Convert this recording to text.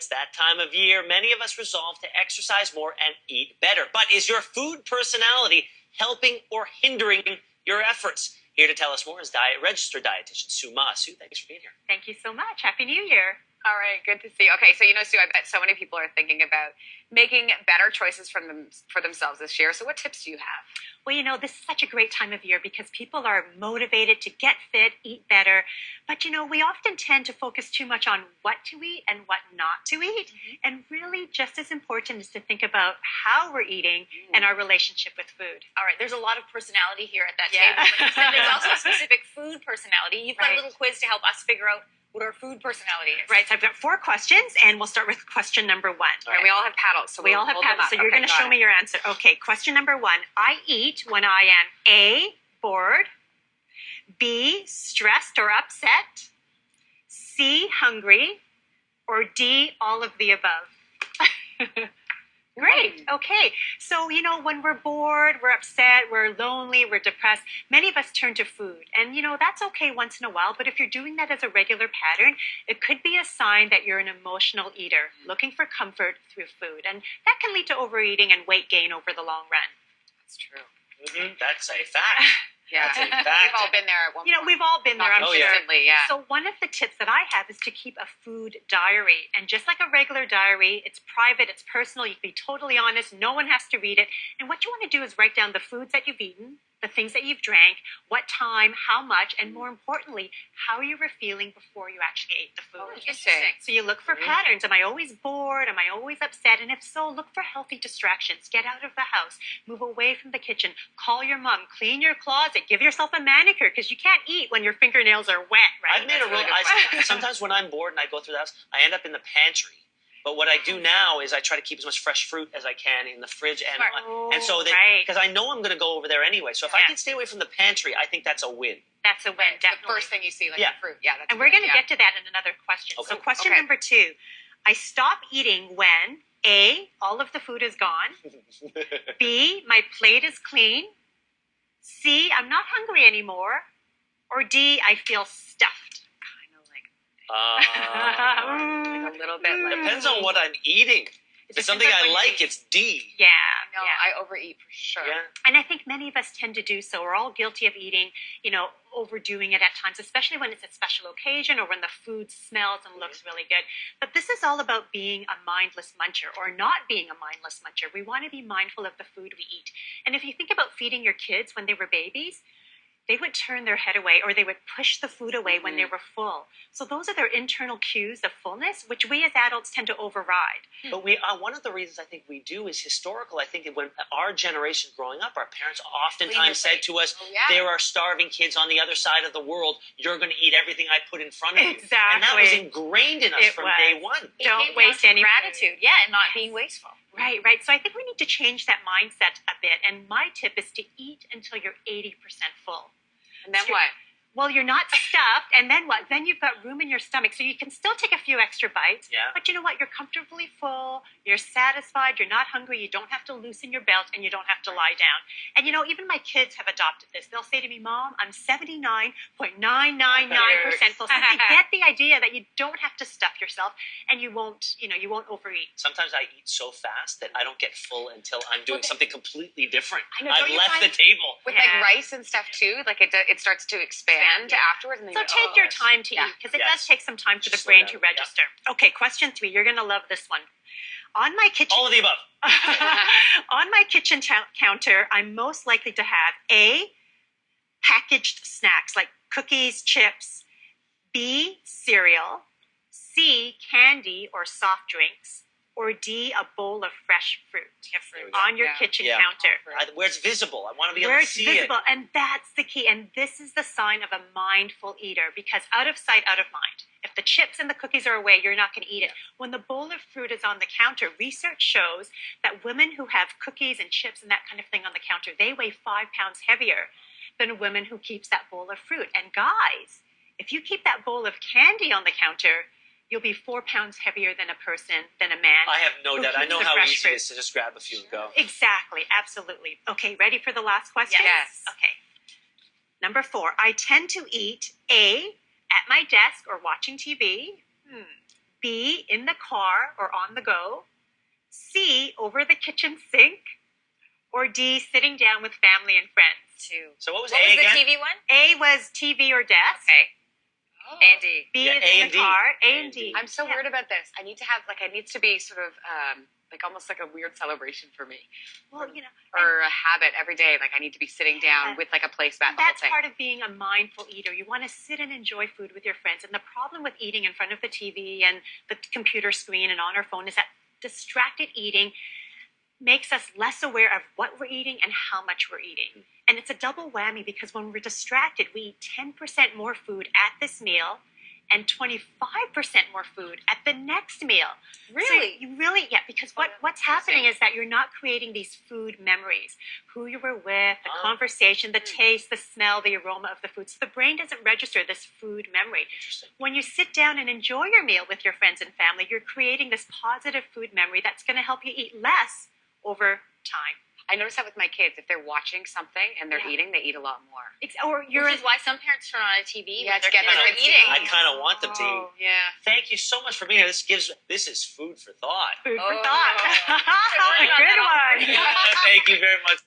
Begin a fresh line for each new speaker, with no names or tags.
it's that time of year. Many of us resolve to exercise more and eat better. But is your food personality helping or hindering your efforts? Here to tell us more is registered dietitian Sue Ma. Sue, thanks for being here.
Thank you so much. Happy New Year.
All right, good to see you. Okay, so Sue, I bet so many people are thinking about making better choices for themselves this year. So what tips do you have?
Well, this is such a great time of year because people are motivated to get fit, eat better. But, we often tend to focus too much on what to eat and what not to eat. Mm-hmm. And really, just as important is to think about how we're eating and our relationship with food.
All right, there's a lot of personality here at that table. But you said there's also a specific food personality. You've got a little quiz to help us figure out what our food personality is.
Right, so I've got 4 questions, and we'll start with question number 1.
Right. And we all have paddles, so
we all have paddles, so you're going to show me your answer. Okay, question number 1. I eat when I am A, bored, B, stressed or upset, C, hungry, or D, all of the above. Great. Okay. So, when we're bored, we're upset, we're lonely, we're depressed, many of us turn to food. And, that's okay once in a while. But if you're doing that as a regular pattern, it could be a sign that you're an emotional eater, looking for comfort through food. And that can lead to overeating and weight gain over the long run.
That's true.
Mm-hmm. That's a fact.
Yeah, we've all been there at one point.
We've all been there, I'm sure.
Yeah.
So one of the tips that I have is to keep a food diary. And just like a regular diary, it's private, it's personal, you can be totally honest, no one has to read it. And what you want to do is write down the foods that you've eaten, the things that you've drank, what time, how much, and more importantly, how you were feeling before you actually ate the food.
Oh, interesting.
So you look for patterns. Am I always bored? Am I always upset? And if so, look for healthy distractions. Get out of the house. Move away from the kitchen. Call your mom. Clean your closet. Give yourself a manicure because you can't eat when your fingernails are wet, right?
I've made a rule. Sometimes when I'm bored and I go through the house, I end up in the pantry. But what I do now is I try to keep as much fresh fruit as I can in the fridge, and so that because I know I'm going to go over there anyway. So if I can stay away from the pantry, I think that's a win.
That's a win, definitely.
The first thing you see, like the fruit. Yeah, that's
and we're going to get to that in another question.
Okay.
So question number 2, I stop eating when A, all of the food is gone. B, my plate is clean. C, I'm not hungry anymore. Or D, I feel stuffed.
Like a little bit.
Depends on what I'm eating. If it's something I like, it's D.
Yeah.
No, I overeat for sure.
Yeah.
And I think many of us tend to do so. We're all guilty of eating, overdoing it at times, especially when it's a special occasion or when the food smells and looks really good. But this is all about being a mindless muncher or not being a mindless muncher. We want to be mindful of the food we eat. And if you think about feeding your kids when they were babies, they would turn their head away or they would push the food away when they were full. So those are their internal cues of fullness, which we as adults tend to override.
But one of the reasons I think we do is historical. I think when our generation growing up, our parents oftentimes said to us, there are starving kids on the other side of the world. You're going to eat everything I put in front of you.
Exactly.
And that was ingrained in us from day one.
Don't waste any
gratitude. Yeah, and not being wasteful.
Right. So I think we need to change that mindset a bit. And my tip is to eat until you're 80% full.
And then what?
Well, you're not stuffed, and then what? Then you've got room in your stomach, so you can still take a few extra bites.
Yeah.
But you know what? You're comfortably full. You're satisfied. You're not hungry. You don't have to loosen your belt, and you don't have to lie down. And even my kids have adopted this. They'll say to me, "Mom, I'm 79.999% full." So they get the idea that you don't have to stuff yourself, and you won't overeat.
Sometimes I eat so fast that I don't get full until I'm doing something completely different.
I've
left the table.
With rice and stuff too, like it starts to expand afterwards. And then
so take your time to eat because it does take some time for the brain to register. Okay, question 3. You're going to love this one. On my kitchen,
all of the above.
On my kitchen counter, I'm most likely to have A, packaged snacks like cookies, chips, B, cereal, C, candy or soft drinks, or D, a bowl of fresh fruit on your kitchen counter.
Where it's visible. I want to be able to see it.
And that's the key. And this is the sign of a mindful eater because out of sight, out of mind. If the chips and the cookies are away, you're not going to eat it. When the bowl of fruit is on the counter, research shows that women who have cookies and chips and that kind of thing on the counter, they weigh 5 pounds heavier than a woman who keeps that bowl of fruit. And guys, if you keep that bowl of candy on the counter, you'll be 4 pounds heavier than a man.
I have no doubt. I know how easy it is to just grab a few and go.
Exactly. Absolutely. Okay, ready for the last question?
Yes.
Okay. Number 4, I tend to eat A, at my desk or watching TV, B, in the car or on the go, C, over the kitchen sink, or D, sitting down with family and friends?
2.
So what was
What
A
was the
again?
TV one?
A was TV or desk.
Okay.
Oh.
A and D.
B
Yeah,
is
A
in
and
the
D.
car. A and D.
I'm so
Yeah.
weird about this. I need to have it needs to be sort of almost like a weird celebration for me,
Well,
or a habit every day. Like I need to be sitting down with like a placemat.
that's
the whole
part of being a mindful eater. You want to sit and enjoy food with your friends. And the problem with eating in front of the TV and the computer screen and on our phone is that distracted eating makes us less aware of what we're eating and how much we're eating. And it's a double whammy because when we're distracted, we eat 10% more food at this meal and 25% more food at the next meal.
Really?
So you really, yeah, because what's happening is that you're not creating these food memories. Who you were with, the conversation, the taste, the smell, the aroma of the food. So the brain doesn't register this food memory.
Interesting.
When you sit down and enjoy your meal with your friends and family, you're creating this positive food memory that's going to help you eat less over time.
I notice that with my kids. If they're watching something and they're eating, they eat a lot more.
Or you're
Which is why some parents turn on a TV
Yeah,
when
to
their
get
kids
them
are
to
eating.
I kind of want them to eat.
Yeah.
Thank you so much for being here. This is food for thought.
food for
Oh.
thought.
We're working on
Good
that all
one.
Thank you very much.